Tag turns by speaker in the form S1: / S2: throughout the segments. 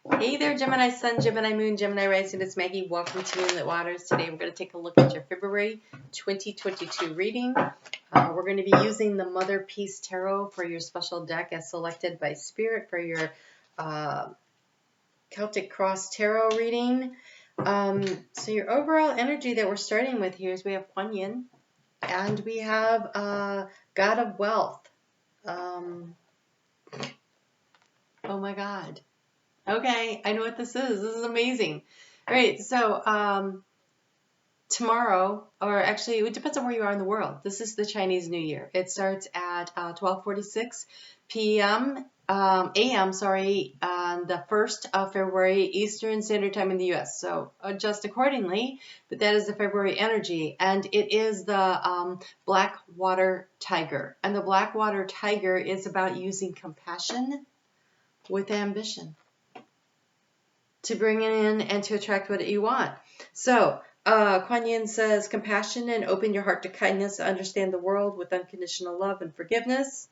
S1: Hey there, Gemini Sun, Gemini Moon, Gemini Rising. It's Maggie. Welcome to Moonlit Waters. Today we're going to take a look at your February 2022 reading. We're going to be using the Mother Peace Tarot for your special deck as selected by Spirit for your Celtic Cross Tarot reading. So your overall energy that we're starting with here is we have Kuan Yin and we have God of Wealth. Oh my God. Okay, I know what this is. This is amazing. All right, so tomorrow, or actually it depends on where you are in the world. This is the Chinese New Year. It starts at 12:46 p.m. a.m. Sorry, on the 1st of February Eastern Standard Time in the U.S. So adjust accordingly. But that is the February energy, and it is the Black Water Tiger. And the Black Water Tiger is about using compassion with ambition to bring it in and to attract what you want. So, Kuan Yin says, compassion and open your heart to kindness, understand the world with unconditional love and forgiveness.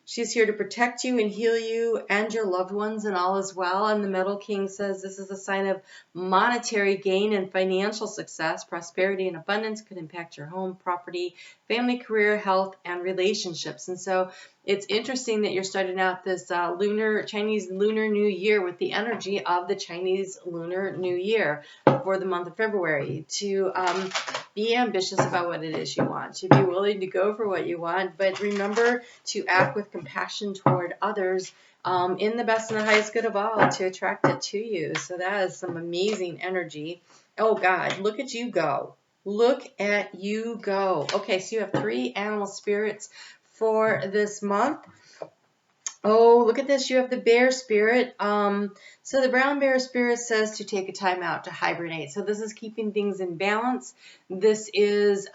S1: She's here to protect you and heal you and your loved ones, and all is well. And the Metal King says this is a sign of monetary gain and financial success. Prosperity and abundance could impact your home, property, family, career, health, and relationships. And so it's interesting that you're starting out this Chinese Lunar New Year with the energy of the Chinese Lunar New Year for the month of February, to be ambitious about what it is you want, to be willing to go for what you want, but remember to act with compassion toward others in the best and the highest good of all to attract it to you. So that is some amazing energy. Oh God, look at you go. Look at you go. Okay, so you have 3 animal spirits for this month. Oh, look at this. You have the bear spirit. So the brown bear spirit says to take a time out to hibernate. So this is keeping things in balance. This is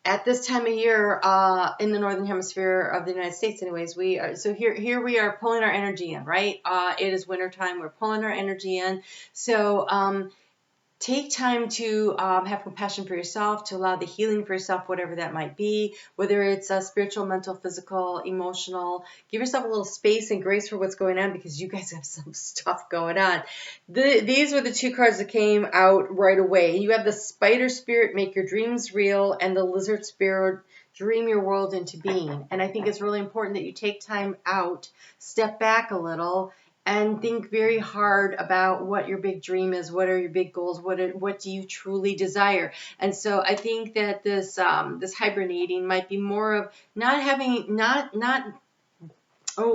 S1: at this time of year in the northern hemisphere of the United States, anyways. We are so here we are pulling our energy in, right? It is winter time. We're pulling our energy in. So take time to have compassion for yourself, to allow the healing for yourself, whatever that might be, whether it's spiritual, mental, physical, emotional. Give yourself a little space and grace for what's going on, because you guys have some stuff going on. These were the 2 cards that came out right away. You have the Spider Spirit, make your dreams real, and the Lizard Spirit, dream your world into being. And I think it's really important that you take time out, step back a little, and think very hard about what your big dream is. What are your big goals? What do you truly desire? And so I think that this hibernating might be more of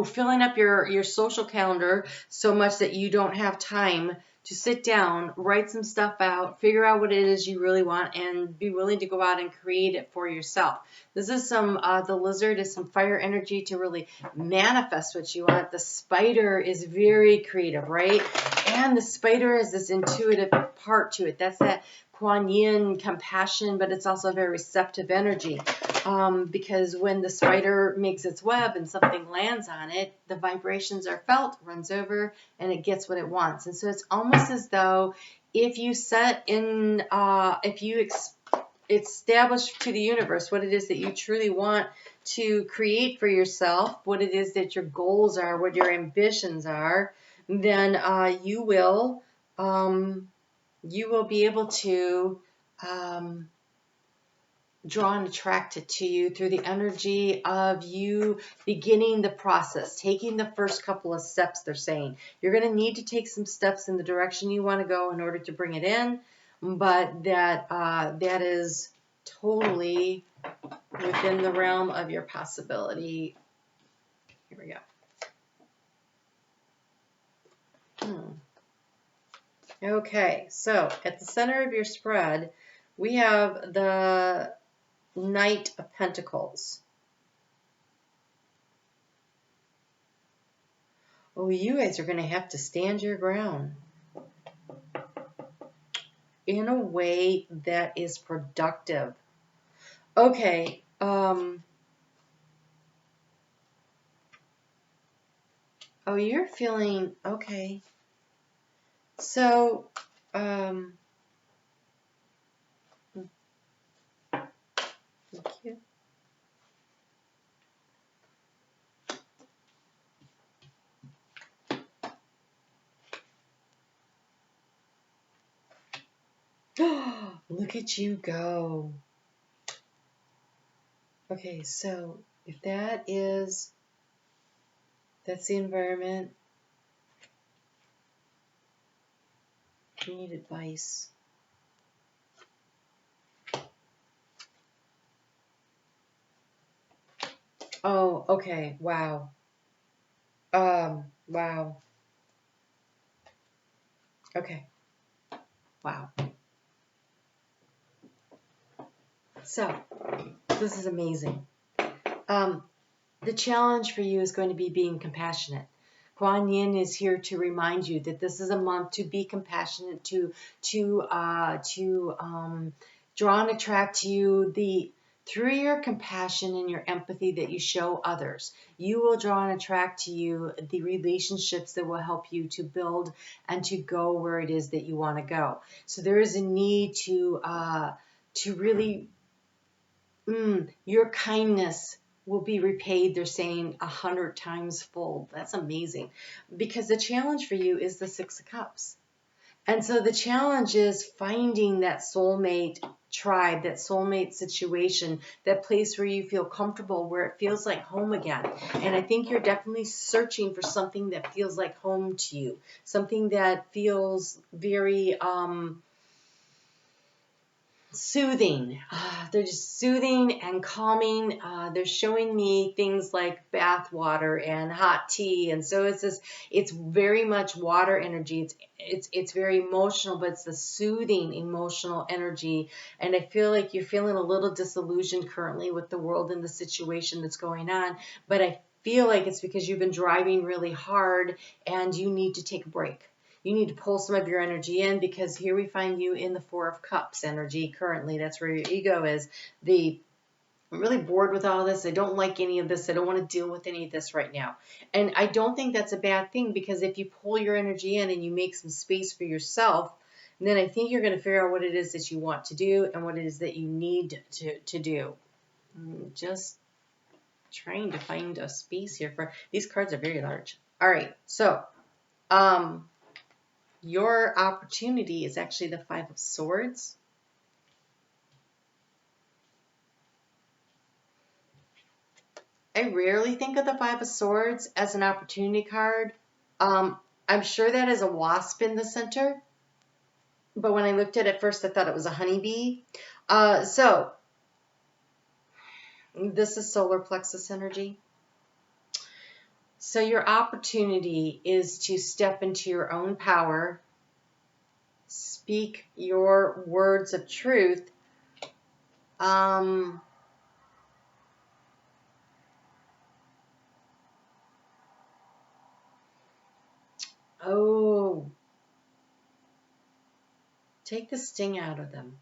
S1: filling up your social calendar so much that you don't have time to sit down, write some stuff out, figure out what it is you really want, and be willing to go out and create it for yourself. This is the lizard is some fire energy to really manifest what you want. The spider is very creative, right? And the spider has this intuitive part to it. That's that Kuan Yin compassion, but it's also a very receptive energy. Because when the spider makes its web and something lands on it, the vibrations are felt, runs over, and it gets what it wants. And so it's almost as though if you establish to the universe what it is that you truly want to create for yourself, what it is that your goals are, what your ambitions are, then you will be able to draw and attract it to you through the energy of you beginning the process, taking the first couple of steps. They're saying you're going to need to take some steps in the direction you want to go in order to bring it in, but that is totally within the realm of your possibility. Here we go. Okay, so at the center of your spread, we have the Knight of Pentacles. Oh, you guys are going to have to stand your ground in a way that is productive. Okay, oh, you're feeling, okay. So, thank you. Look at you go. Okay, so if that's the environment, you need advice. Oh, okay. Wow. Wow. Okay. Wow. So, this is amazing. The challenge for you is going to be being compassionate. Kuan Yin is here to remind you that this is a month to be compassionate, to draw and attract to you through your compassion and your empathy that you show others. You will draw and attract to you the relationships that will help you to build and to go where it is that you want to go. So there is a need to really your kindness will be repaid, they're saying 100 times fold. That's amazing. Because the challenge for you is the Six of Cups. And so the challenge is finding that soulmate tribe, that soulmate situation, that place where you feel comfortable, where it feels like home again. And I think you're definitely searching for something that feels like home to you, something that feels very soothing. They're just soothing and calming. They're showing me things like bath water and hot tea, and so it's very much water energy. It's very emotional, but it's the soothing emotional energy. And I feel like you're feeling a little disillusioned currently with the world and the situation that's going on, but I feel like it's because you've been driving really hard and you need to take a break. You need to pull some of your energy in, because here we find you in the Four of Cups energy currently. That's where your ego is. I'm really bored with all this. I don't like any of this. I don't want to deal with any of this right now. And I don't think that's a bad thing, because if you pull your energy in and you make some space for yourself, then I think you're going to figure out what it is that you want to do and what it is that you need to do. I'm just trying to find a space here for these cards are very large. All right, so your opportunity is actually the Five of Swords. I rarely think of the Five of Swords as an opportunity card. I'm sure that is a wasp in the center, but when I looked at it first, I thought it was a honeybee. So this is solar plexus energy. So your opportunity is to step into your own power, speak your words of truth. Oh, take the sting out of them.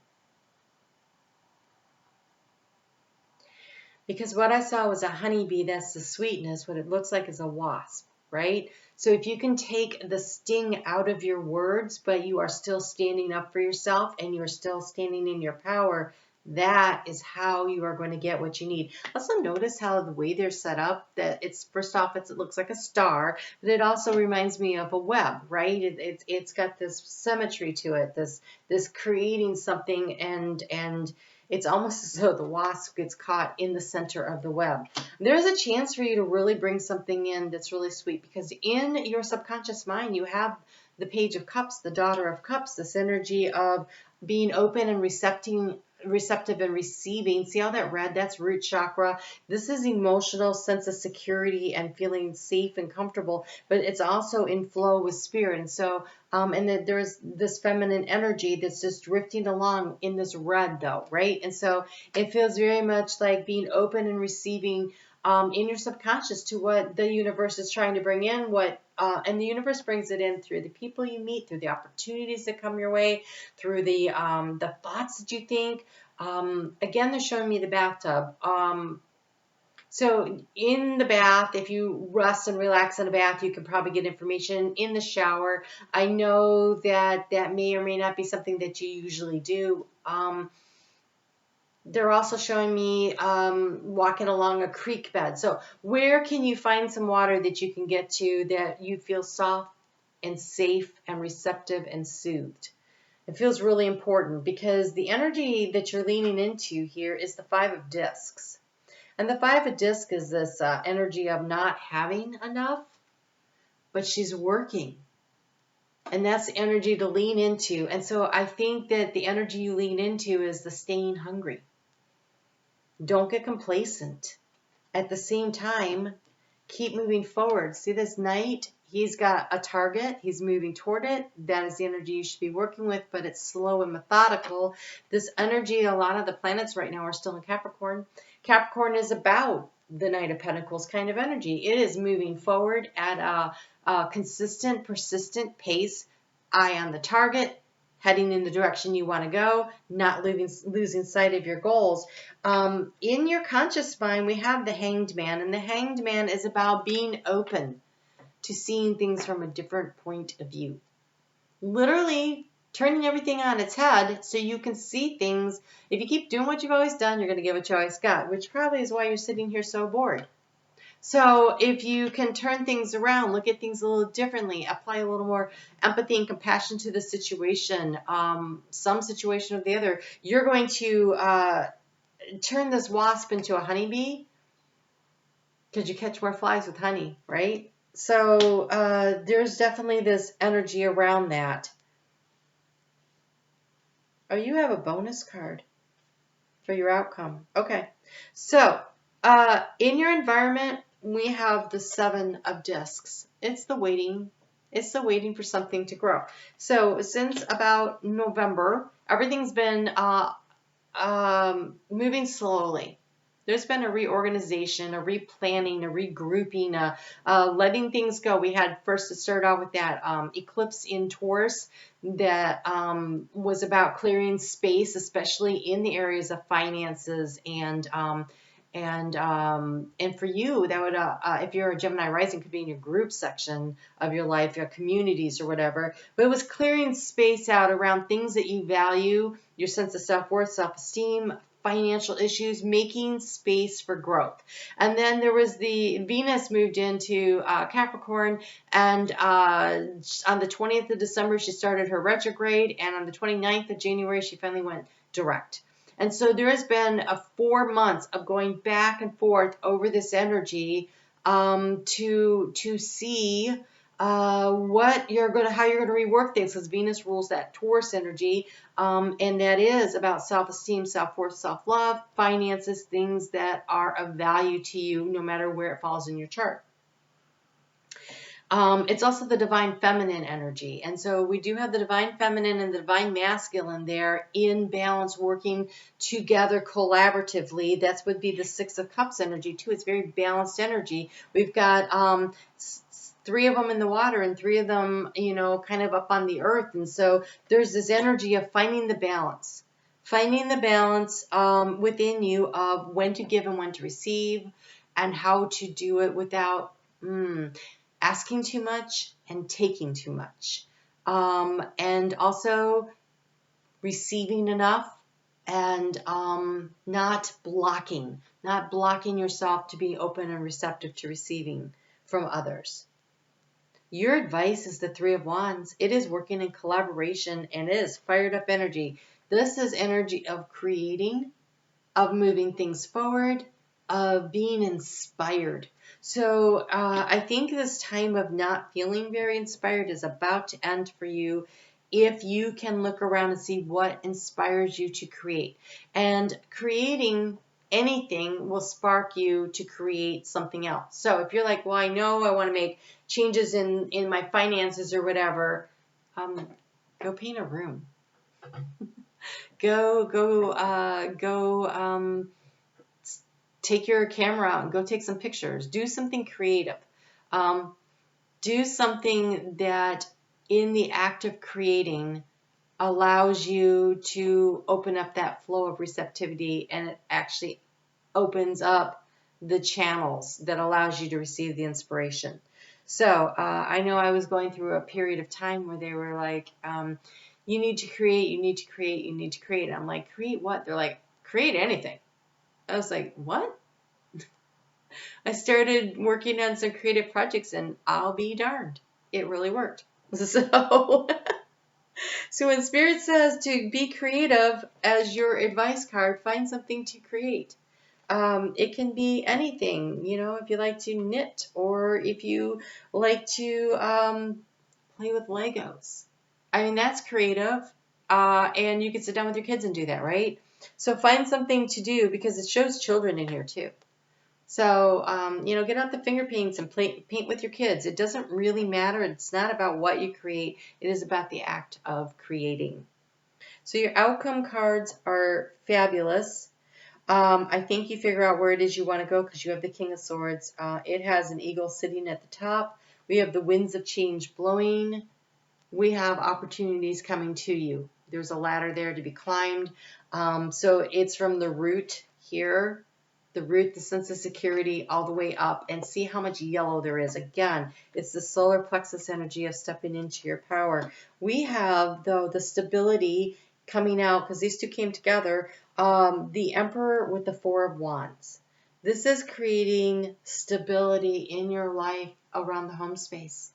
S1: Because what I saw was a honeybee, that's the sweetness. What it looks like is a wasp, right? So if you can take the sting out of your words, but you are still standing up for yourself and you're still standing in your power, that is how you are going to get what you need. Also notice how the way they're set up, that it's first off, it looks like a star, but it also reminds me of a web, right? It's got this symmetry to it, this creating something, and it's almost as though the wasp gets caught in the center of the web. There's a chance for you to really bring something in that's really sweet, because in your subconscious mind, you have the Page of Cups, the Daughter of Cups, this energy of being open and receptive and receiving. See all that red? That's root chakra. This is emotional sense of security and feeling safe and comfortable, but it's also in flow with spirit. And so, and then there's this feminine energy that's just drifting along in this red though, right? And so it feels very much like being open and receiving in your subconscious to what the universe is trying to bring in, and the universe brings it in through the people you meet, through the opportunities that come your way, through the thoughts that you think. Again, they're showing me the bathtub. So in the bath, if you rest and relax in a bath, you can probably get information. In the shower, I know that may or may not be something that you usually do. They're also showing me walking along a creek bed. So where can you find some water that you can get to that you feel soft and safe and receptive and soothed? It feels really important because the energy that you're leaning into here is the Five of Discs. And the Five of Discs is this energy of not having enough, but she's working. And that's the energy to lean into. And so I think that the energy you lean into is the staying hungry. Don't get complacent. At the same time, keep moving forward. See this knight? He's got a target. He's moving toward it. That is the energy you should be working with, but it's slow and methodical. This energy, a lot of the planets right now are still in Capricorn. Capricorn is about the Knight of Pentacles kind of energy. It is moving forward at a consistent, persistent pace. Eye on the target, heading in the direction you want to go, not losing sight of your goals. In your conscious mind, we have the Hanged Man, and the Hanged Man is about being open to seeing things from a different point of view. Literally turning everything on its head so you can see things. If you keep doing what you've always done, you're going to get what you always got, which probably is why you're sitting here so bored. So if you can turn things around, look at things a little differently, apply a little more empathy and compassion to the situation, some situation or the other, you're going to turn this wasp into a honeybee because you catch more flies with honey, right? So there's definitely this energy around that. Oh, you have a bonus card for your outcome. Okay. So in your environment, we have the Seven of Discs. It's the waiting. It's the waiting for something to grow. So since about November, everything's been moving slowly. There's been a reorganization, a replanning, a regrouping, letting things go. We had first to start out with that eclipse in Taurus that was about clearing space, especially in the areas of finances and for you, that would, if you're a Gemini rising, could be in your group section of your life, your communities or whatever. But it was clearing space out around things that you value, your sense of self-worth, self-esteem, financial issues, making space for growth. And then there was the Venus moved into Capricorn, and on the 20th of December, she started her retrograde, and on the 29th of January, she finally went direct. And so there has been 4 months of going back and forth over this energy to see how you're going to rework things, because Venus rules that Taurus energy, and that is about self-esteem, self-worth, self-love, finances, things that are of value to you, no matter where it falls in your chart. It's also the divine feminine energy. And so we do have the divine feminine and the divine masculine there in balance, working together collaboratively. That would be the Six of Cups energy too. It's very balanced energy. We've got 3 of them in the water and 3 of them, kind of up on the earth. And so there's this energy of finding the balance. Finding the balance within you of when to give and when to receive, and how to do it without asking too much and taking too much, and also receiving enough and not blocking yourself to be open and receptive to receiving from others. Your advice is the Three of Wands. It is working in collaboration and it is fired up energy. This is energy of creating, of moving things forward, of being inspired. So I think this time of not feeling very inspired is about to end for you, if you can look around and see what inspires you to create. And creating anything will spark you to create something else. So if you're like, well, I know I want to make changes in my finances or whatever, go paint a room. Take your camera out and go take some pictures. Do something creative. Do something that in the act of creating allows you to open up that flow of receptivity, and it actually opens up the channels that allows you to receive the inspiration. So I know I was going through a period of time where they were like, you need to create, you need to create, you need to create. I'm like, create what? They're like, create anything. I was like, what? I started working on some creative projects and I'll be darned, it really worked. So So when Spirit says to be creative as your advice card, find something to create. It can be anything, you know, if you like to knit or if you like to play with Legos. I mean, that's creative. And you can sit down with your kids and do that, right? So find something to do because it shows children in here too. So, you know, get out the finger paints and paint with your kids. It doesn't really matter. It's not about what you create. It is about the act of creating. So your outcome cards are fabulous. I think you figure out where it is you want to go because you have the King of Swords. It has an eagle sitting at the top. We have the winds of change blowing. We have opportunities coming to you. There's a ladder there to be climbed. So it's from the root here, the root, the sense of security, all the way up, and see how much yellow there is. Again, it's the solar plexus energy of stepping into your power. We have, though, the stability coming out, because these two came together, the Emperor with the Four of Wands. This is creating stability in your life around the home space.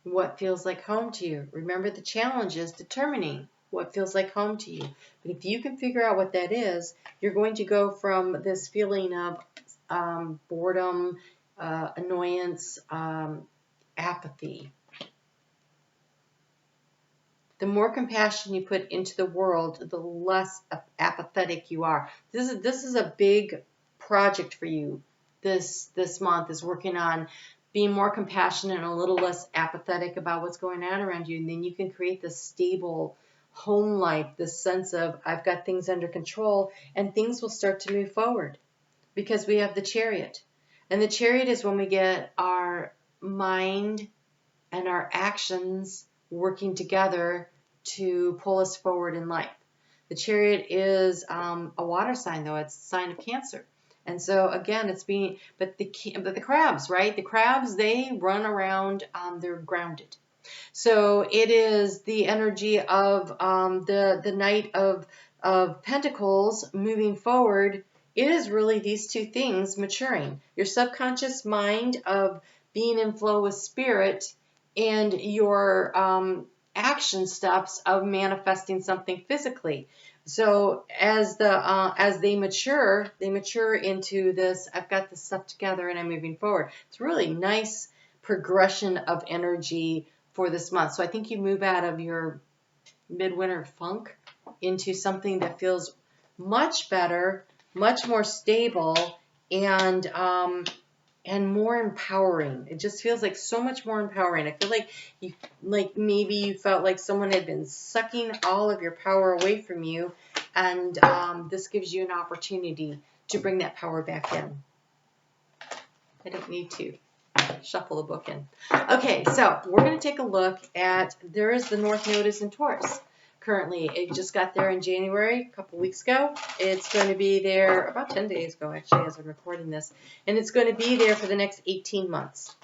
S1: What feels like home to you? Remember, the challenge is determining what feels like home to you. But if you can figure out what that is, you're going to go from this feeling of boredom, annoyance, apathy. The more compassion you put into the world, the less apathetic you are. This is a big project for you. This month is working on being more compassionate and a little less apathetic about what's going on around you, and then you can create this stable home life, this sense of I've got things under control, and things will start to move forward because we have the Chariot. And the Chariot is when we get our mind and our actions working together to pull us forward in life. The Chariot is a water sign, though. It's a sign of Cancer. And so again, it's being, but the crabs, right? The crabs, they run around, they're grounded. So it is the energy of the Knight of Pentacles moving forward. It is really these two things maturing. Your subconscious mind of being in flow with spirit and your action steps of manifesting something physically. So as they mature into this, I've got this stuff together and I'm moving forward. It's really nice progression of energy for this month. So I think you move out of your midwinter funk into something that feels much better, much more stable, and more empowering. It just feels like so much more empowering. I feel like maybe you felt like someone had been sucking all of your power away from you, and this gives you an opportunity to bring that power back in. I don't need to shuffle the book in. Okay, so we're going to take a look at, there is the North Node is in Taurus. Currently, it just got there in January, a couple weeks ago. It's going to be there about 10 days ago, actually, as I'm recording this. And it's going to be there for the next 18 months.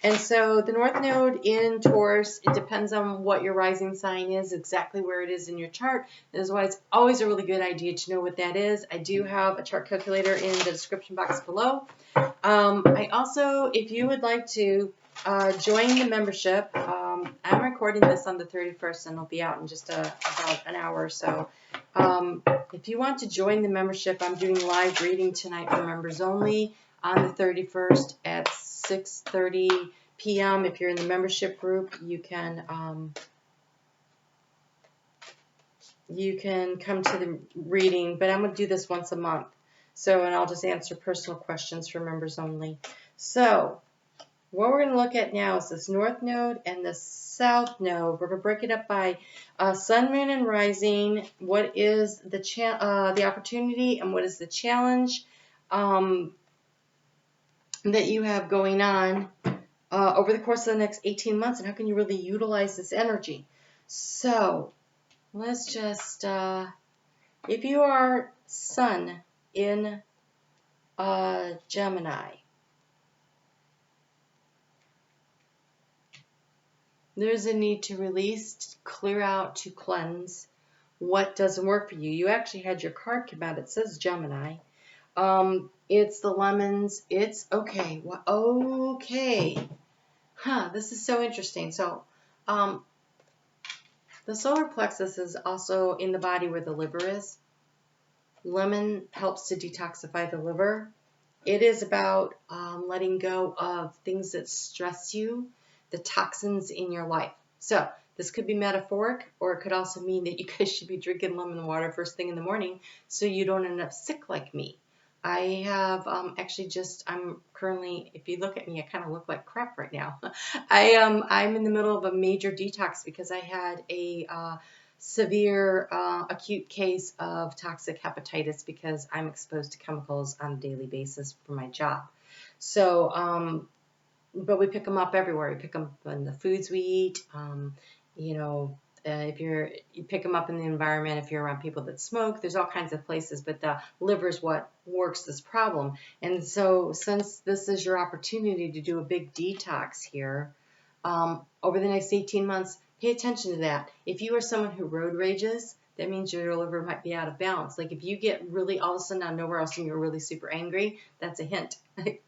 S1: And so the North Node in Taurus, it depends on what your rising sign is, exactly where it is in your chart. That is why it's always a really good idea to know what that is. I do have a chart calculator in the description box below. I also, if you would like to join the membership, I'm recording this on the 31st and it'll be out in just about an hour or so. If you want to join the membership, I'm doing live reading tonight for members only on the 31st at 6:30 p.m. If you're in the membership group, you can come to the reading, but I'm going to do this once a month. So, and I'll just answer personal questions for members only. So, what we're going to look at now is this North Node and the South Node. We're going to break it up by Sun, Moon, and Rising. What is the opportunity and what is the challenge that you have going on over the course of the next 18 months, and how can you really utilize this energy? So, let's just, if you are Sun in Gemini, there's a need to release, to clear out, to cleanse what doesn't work for you. You actually had your card come out. It says Gemini. It's the lemons. It's okay. Well, okay. This is so interesting. So, the The solar plexus is also in the body where the liver is. Lemon helps to detoxify the liver. It is about letting go of things that stress you, the toxins in your life. So this could be metaphoric, or it could also mean that you guys should be drinking lemon water first thing in the morning so you don't end up sick like me. I have I'm currently, if you look at me, I kind of look like crap right now. I'm in the middle of a major detox because I had a severe acute case of toxic hepatitis because I'm exposed to chemicals on a daily basis for my job. So, but we pick them up everywhere. We pick them up in the foods we eat. If you pick them up in the environment, if you're around people that smoke, there's all kinds of places, but the liver is what works this problem. And so since this is your opportunity to do a big detox here, over the next 18 months, pay attention to that. If you are someone who road rages, that means your liver might be out of balance. Like if you get really all of a sudden out of nowhere else and you're really super angry, that's a hint. I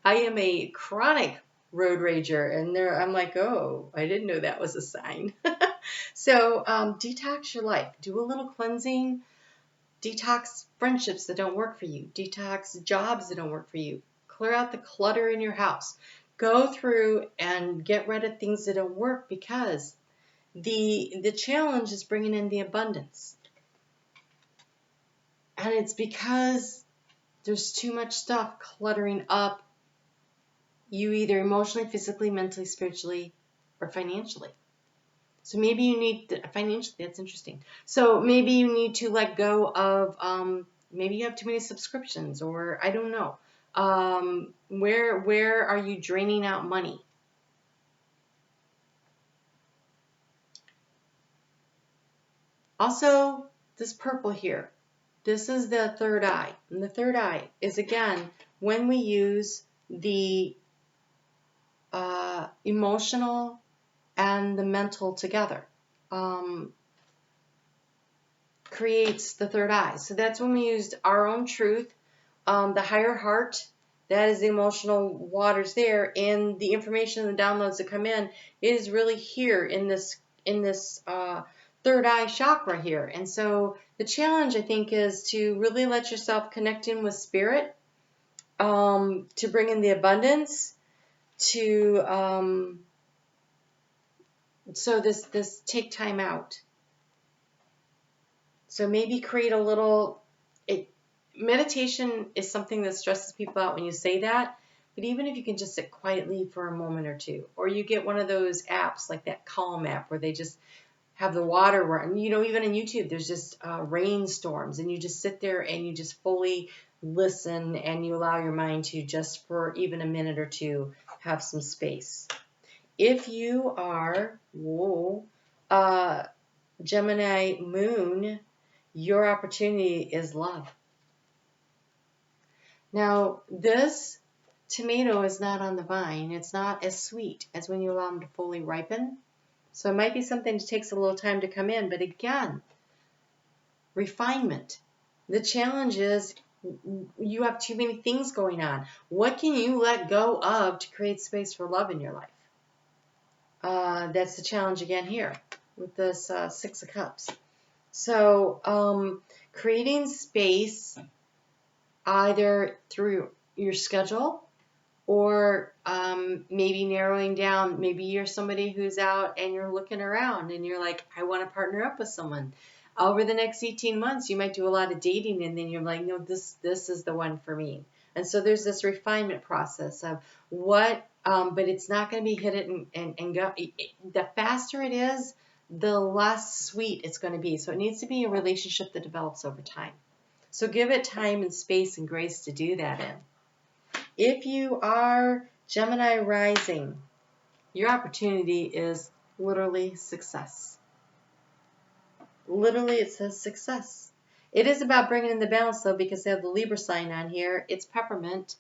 S1: am a chronic road rager, and I'm like, oh, I didn't know that was a sign. So detox your life. Do a little cleansing. Detox friendships that don't work for you. Detox jobs that don't work for you. Clear out the clutter in your house. Go through and get rid of things that don't work, because the challenge is bringing in the abundance. And it's because there's too much stuff cluttering up you, either emotionally, physically, mentally, spiritually, or financially. So maybe you need financially, that's interesting. So maybe you need to let go of, maybe you have too many subscriptions, or I don't know. Where are you draining out money? Also, this purple here, this is the third eye. And the third eye is, again, when we use the emotional and the mental together, creates the third eye. So that's when we used our own truth, the higher heart, that is the emotional waters there, and the information and the downloads that come in is really here in this third eye chakra here. And so the challenge, I think, is to really let yourself connect in with spirit, to bring in the abundance, to so this take time out. So maybe create a little, meditation is something that stresses people out when you say that, but even if you can just sit quietly for a moment or two, or you get one of those apps like that Calm app where they just have the water run, even on YouTube, there's just rainstorms, and you just sit there and you just fully listen, and you allow your mind to, just for even a minute or two, have some space. If you are Gemini moon, your opportunity is love. Now, this tomato is not on the vine. It's not as sweet as when you allow them to fully ripen. So it might be something that takes a little time to come in. But again, refinement. The challenge is you have too many things going on. What can you let go of to create space for love in your life? That's the challenge again here with this Six of Cups. So creating space either through your schedule, or maybe narrowing down. Maybe you're somebody who's out and you're looking around and you're like, I want to partner up with someone. Over the next 18 months, you might do a lot of dating, and then you're like, no, this is the one for me. And so there's this refinement process of what, but it's not going to be hit it and go. The faster it is, the less sweet it's going to be. So it needs to be a relationship that develops over time. So give it time and space and grace to do that in. If you are Gemini rising, your opportunity is literally success. Literally, it says success. It is about bringing in the balance, though, because they have the Libra sign on here. It's peppermint.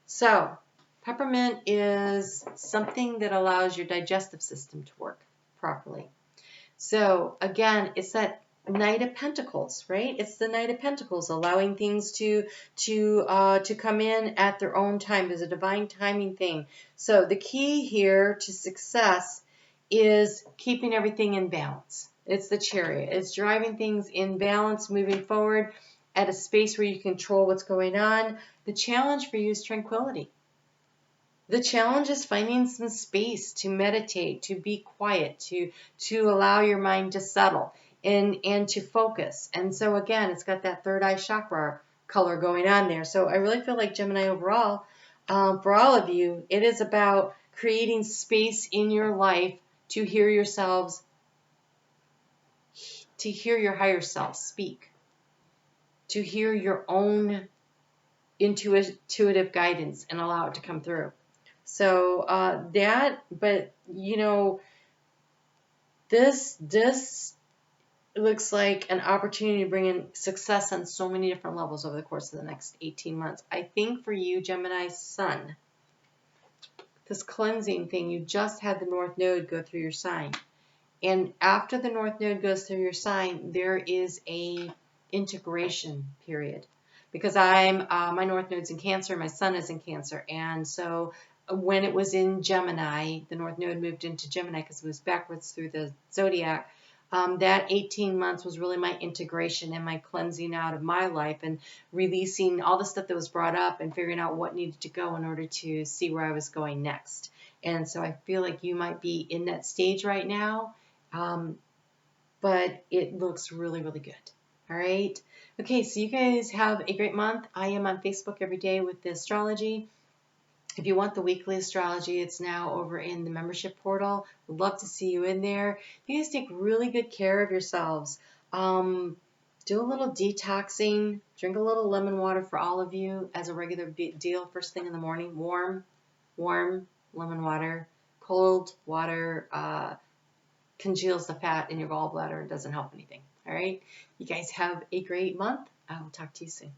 S1: So peppermint is something that allows your digestive system to work properly. So again, it's that Knight of Pentacles, right? It's the Knight of Pentacles, allowing things to come in at their own time. There's a divine timing thing. So the key here to success is keeping everything in balance. It's the Chariot. It's driving things in balance, moving forward at a space where you control what's going on. The challenge for you is tranquility. The challenge is finding some space to meditate, to be quiet, to allow your mind to settle and to focus. And so again, it's got that third eye chakra color going on there. So I really feel like Gemini overall, for all of you, it is about creating space in your life to hear yourselves, to hear your higher self speak, to hear your own intuitive guidance and allow it to come through. So but you know, this looks like an opportunity to bring in success on so many different levels over the course of the next 18 months. I think for you, Gemini Sun, this cleansing thing, you just had the North Node go through your sign. And after the North Node goes through your sign, there is a integration period. Because my North Node's in Cancer, my Sun is in Cancer. And so when it was in Gemini, the North Node moved into Gemini because it was backwards through the zodiac. That 18 months was really my integration and my cleansing out of my life and releasing all the stuff that was brought up and figuring out what needed to go in order to see where I was going next. And so I feel like you might be in that stage right now, but it looks really, really good. All right. Okay, so you guys have a great month. I am on Facebook every day with the astrology. If you want the weekly astrology, it's now over in the membership portal. Would love to see you in there. You guys take really good care of yourselves. Do a little detoxing. Drink a little lemon water for all of you as a regular deal first thing in the morning. Warm lemon water. Cold water congeals the fat in your gallbladder and doesn't help anything. All right? You guys have a great month. I will talk to you soon.